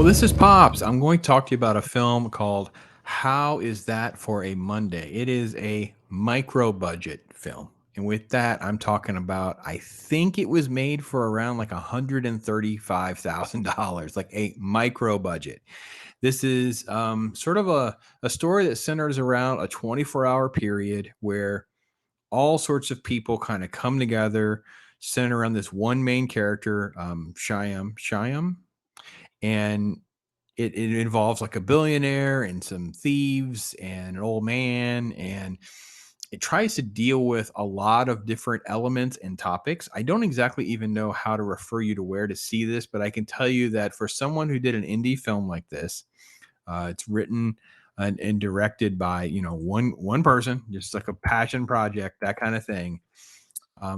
this is Pops. I'm going to talk to you about a film called How Is That for a Monday? It is a micro budget film. And with that, I'm talking about, I think it was made for around like $135,000, like a micro budget. This is sort of a story that centers around a 24-hour period where all sorts of people kind of come together, center around this one main character, Shyam, and it involves like a billionaire and some thieves and an old man, and it tries to deal with a lot of different elements and topics. I don't exactly even know how to refer you to where to see this, but I can tell you that for someone who did an indie film like this, it's written and directed by one person, just like a passion project, that kind of thing.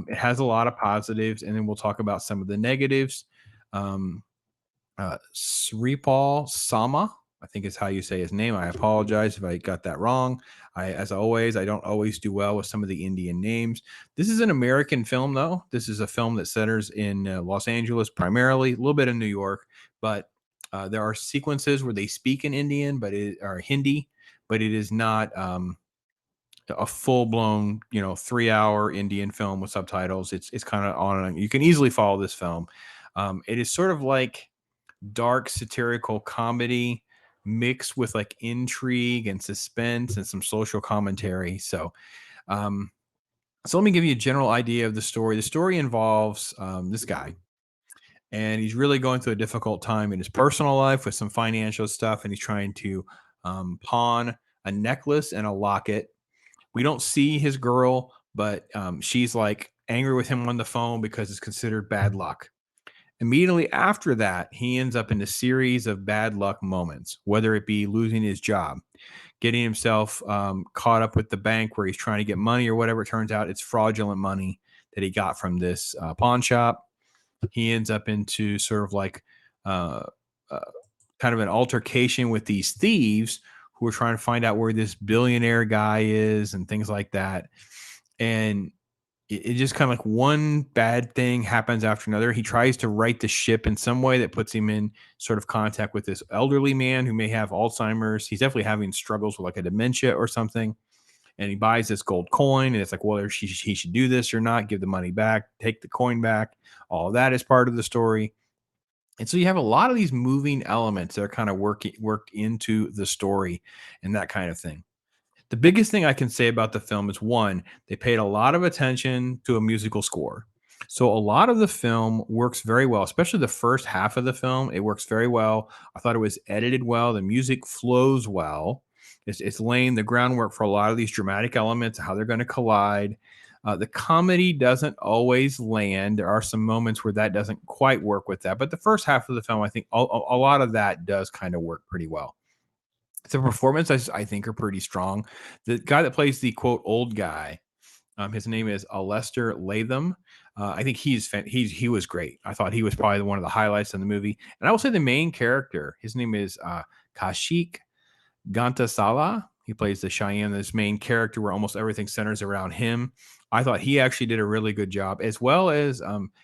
It has a lot of positives, and then we'll talk about some of the negatives. Um, Sripal Sama, I think is how you say his name. I apologize if I got that wrong. As always, I don't always do well with some of the Indian names. This is an American film, though. This is a film that centers in Los Angeles primarily, a little bit in New York, but there are sequences where they speak in Indian, or Hindi, but it is not a full blown, 3 hour Indian film with subtitles. It's kind of on. You can easily follow this film. It is sort of like dark satirical comedy mixed with like intrigue and suspense and some social commentary. Um, so let me give you a general idea of the story. The story involves this guy, and he's really going through a difficult time in his personal life with some financial stuff, and he's trying to pawn a necklace and a locket. We don't see his girl, but she's like angry with him on the phone because it's considered bad luck. Immediately after that, he ends up in a series of bad luck moments, whether it be losing his job, getting himself caught up with the bank where he's trying to get money or whatever. It turns out it's fraudulent money that he got from this pawn shop. He ends up into sort of like uh, uh, kind of an altercation with these thieves who are trying to find out where this billionaire guy is and things like that. And it just kind of like one bad thing happens after another. He tries to right the ship in some way that puts him in sort of contact with this elderly man who may have Alzheimer's. He's definitely having struggles with like a dementia or something. And he buys this gold coin, and it's like, well, he should do this or not, give the money back, take the coin back. All of that is part of the story. And so you have a lot of these moving elements that are kind of work into the story and that kind of thing. The biggest thing I can say about the film is one, they paid a lot of attention to a musical score. So a lot of the film works very well, especially the first half of the film. It works very well. I thought it was edited well. The music flows well. It's laying the groundwork for a lot of these dramatic elements, how they're going to collide. The comedy doesn't always land. There are some moments where that doesn't quite work with that. But the first half of the film, I think a lot of that does kind of work pretty well. The performance I think are pretty strong. The guy that plays the quote old guy, his name is Lester Latham. I think he was great. I thought he was probably one of the highlights in the movie. And I will say the main character, his name is Kashik Gantasala. He plays the Cheyenne, this main character where almost everything centers around him. I thought he actually did a really good job, as well as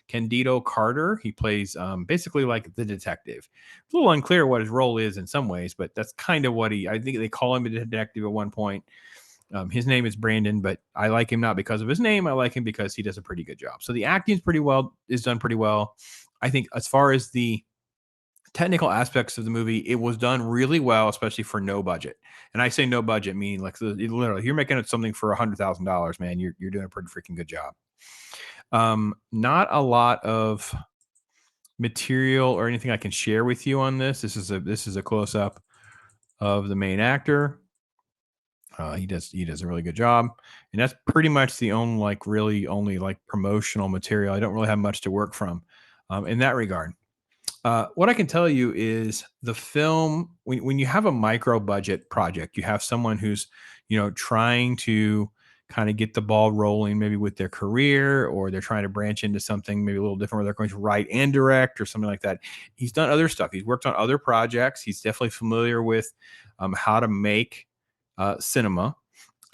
Candido Carter. He plays basically like the detective. It's a little unclear what his role is in some ways, but that's kind of what I think they call him a detective at one point. His name is Brandon, but I like him not because of his name. I like him because he does a pretty good job. So the acting is done pretty well. I think as far as the technical aspects of the movie, it was done really well, especially for no budget. And I say no budget, meaning like literally, you're making it something for $100,000, man. You're doing a pretty freaking good job. Not a lot of material or anything I can share with you on this. This is a close up of the main actor. He does a really good job, and that's pretty much the only like really only like promotional material. I don't really have much to work from in that regard. What I can tell you is the film, when you have a micro budget project, you have someone who's, trying to kind of get the ball rolling, maybe with their career, or they're trying to branch into something maybe a little different where they're going to write and direct or something like that. He's done other stuff. He's worked on other projects. He's definitely familiar with how to make cinema.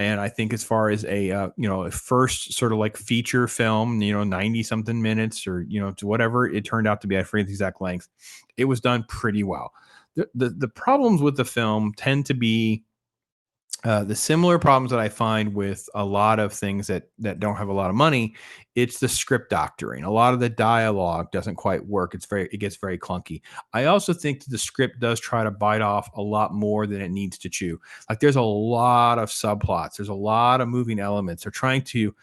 And I think as far as a first sort of like feature film, 90 something minutes or, to whatever it turned out to be, I forget the exact length, it was done pretty well. The problems with the film tend to be the similar problems that I find with a lot of things that don't have a lot of money. It's the script doctoring. A lot of the dialogue doesn't quite work. It gets very clunky. I also think that the script does try to bite off a lot more than it needs to chew. Like there's a lot of subplots. There's a lot of moving elements. They're trying to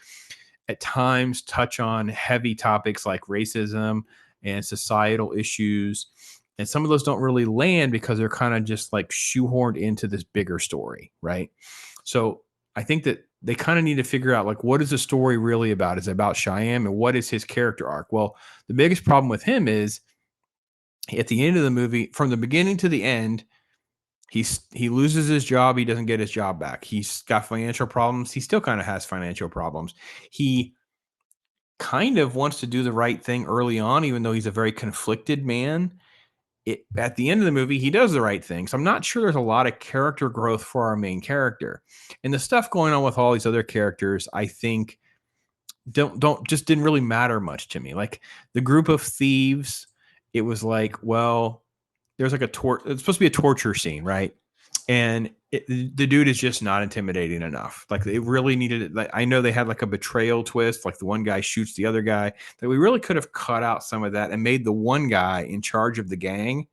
at times touch on heavy topics like racism and societal issues. And some of those don't really land because they're kind of just like shoehorned into this bigger story, right? So I think that they kind of need to figure out like what is the story really about? Is it about Cheyenne and what is his character arc? Well, the biggest problem with him is at the end of the movie, from the beginning to the end, he loses his job. He doesn't get his job back. He's got financial problems. He still kind of has financial problems. He kind of wants to do the right thing early on, even though he's a very conflicted man. At the end of the movie, he does the right thing. So I'm not sure there's a lot of character growth for our main character. And the stuff going on with all these other characters, I think don't just didn't really matter much to me. Like the group of thieves, it was like, well, there's like it's supposed to be a torture scene, right? And the dude is just not intimidating enough. Like they really needed it. Like I know they had like a betrayal twist, like the one guy shoots the other guy. That we really could have cut out some of that and made the one guy in charge of the gang.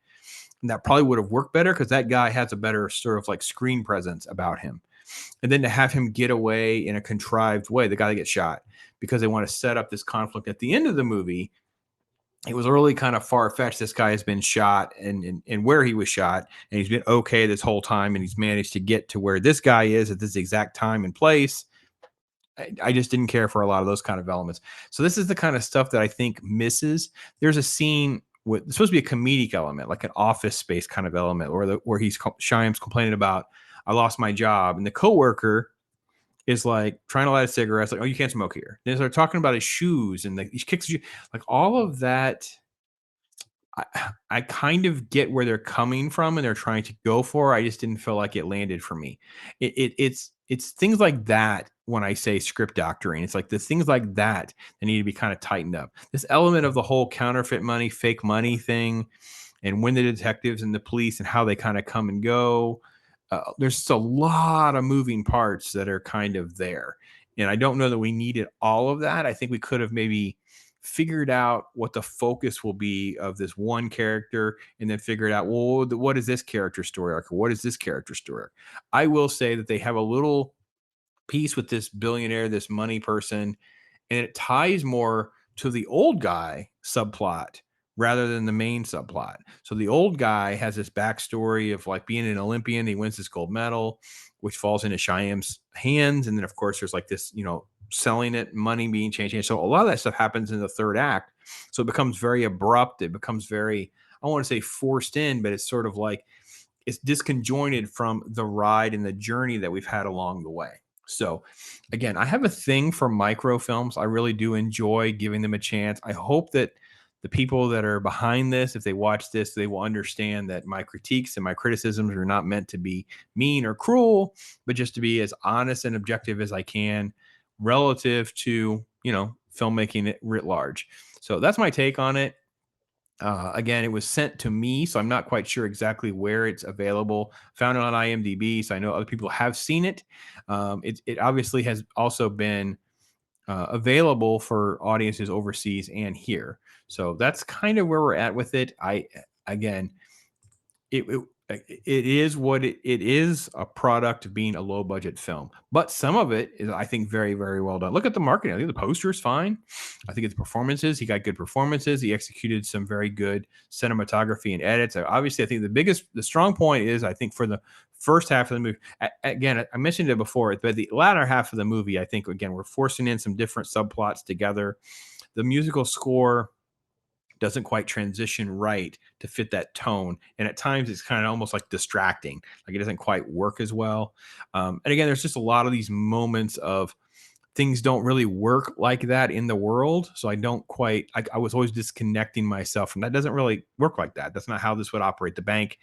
And that probably would have worked better because that guy has a better sort of like screen presence about him. And then to have him get away in a contrived way, the guy that gets shot because they want to set up this conflict at the end of the movie. It was really kind of far fetched. This guy has been shot and where he was shot, and he's been okay this whole time, and he's managed to get to where this guy is at this exact time and place. I just didn't care for a lot of those kind of elements. So this is the kind of stuff that I think misses. There's a scene with it's supposed to be a comedic element, like an office space kind of element, where Shyam's complaining about I lost my job, and the coworker is like trying to light a cigarette. It's like, oh, you can't smoke here. Then they're talking about his shoes and he kicks you. Like all of that. I kind of get where they're coming from and they're trying to go for. I just didn't feel like it landed for me. It's things like that when I say script doctoring. It's like the things like that that need to be kind of tightened up. This element of the whole counterfeit money, fake money thing, and when the detectives and the police and how they kind of come and go. There's just a lot of moving parts that are kind of there. And I don't know that we needed all of that. I think we could have maybe figured out what the focus will be of this one character and then figured out, well, what is this character story arc? What is this character story arc? I will say that they have a little piece with this billionaire, this money person, and it ties more to the old guy subplot rather than the main subplot. So the old guy has this backstory of like being an Olympian. He wins this gold medal, which falls into Shyam's hands. And then, of course, there's like this, selling it, money being changed. So a lot of that stuff happens in the third act. So it becomes very abrupt. It becomes very, I don't want to say forced in, but it's sort of like it's disconjointed from the ride and the journey that we've had along the way. So, again, I have a thing for microfilms. I really do enjoy giving them a chance. I hope that the people that are behind this, if they watch this, they will understand that my critiques and my criticisms are not meant to be mean or cruel, but just to be as honest and objective as I can relative to, filmmaking it writ large. So that's my take on it. Again, it was sent to me, so I'm not quite sure exactly where it's available. Found it on IMDb, so I know other people have seen it. It obviously has also been available for audiences overseas and here. So that's kind of where we're at with it. Again, it is what it is, a product of being a low budget film, but some of it is, I think, very, very well done. Look at the marketing. I think the poster is fine. I think it's performances. He got good performances. He executed some very good cinematography and edits. Obviously, I think the strong point is, I think, for the first half of the movie, again, I mentioned it before, but the latter half of the movie, I think, again, we're forcing in some different subplots together. The musical score doesn't quite transition right to fit that tone. And at times it's kind of almost like distracting. Like it doesn't quite work as well. And again, there's just a lot of these moments of things don't really work like that in the world. So I don't quite, I was always disconnecting myself from that. Doesn't really work like that. That's not how this would operate. The bank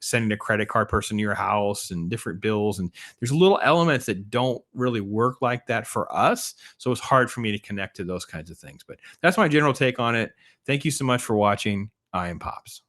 sending a credit card person to your house and different bills. And there's little elements that don't really work like that for us. So it's hard for me to connect to those kinds of things. But that's my general take on it. Thank you so much for watching. I am Pops.